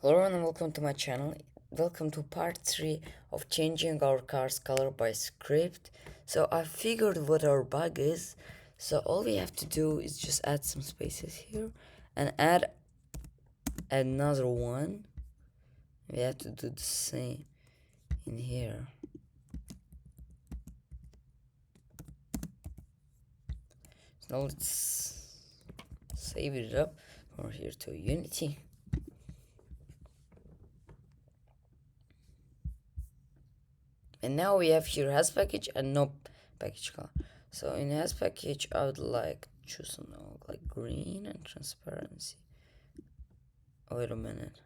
Hello everyone and welcome to my channel. Welcome to part 3 of changing our car's color by script. So I figured what our bug is. So all we have to do is just add some spaces here and add another one. We have to do the same in here. So now let's save it up over here to Unity. And now we have here has package and no package color. So in has package, I would like to choose something like green and transparency. Oh, wait a minute.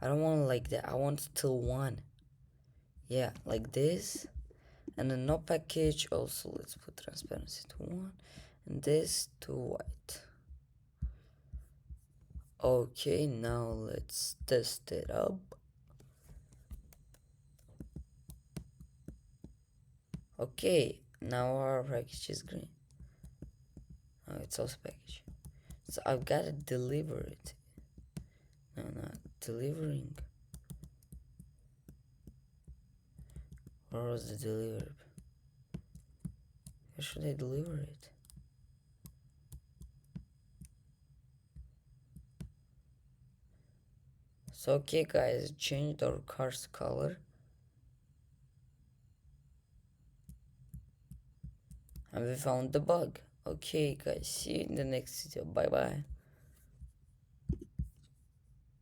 I don't want like that. I want it till 1. Yeah, like this. And then no package. Also, let's put transparency to 1. And this to white. Okay, now let's test it up. Okay, now our package is green. Oh, it's also package. So I've got to deliver it. No, not delivering. Where was the deliver? Where should I deliver it? So okay guys, changed our car's color. And we found the bug. Okay guys, see you in the next video. Bye bye.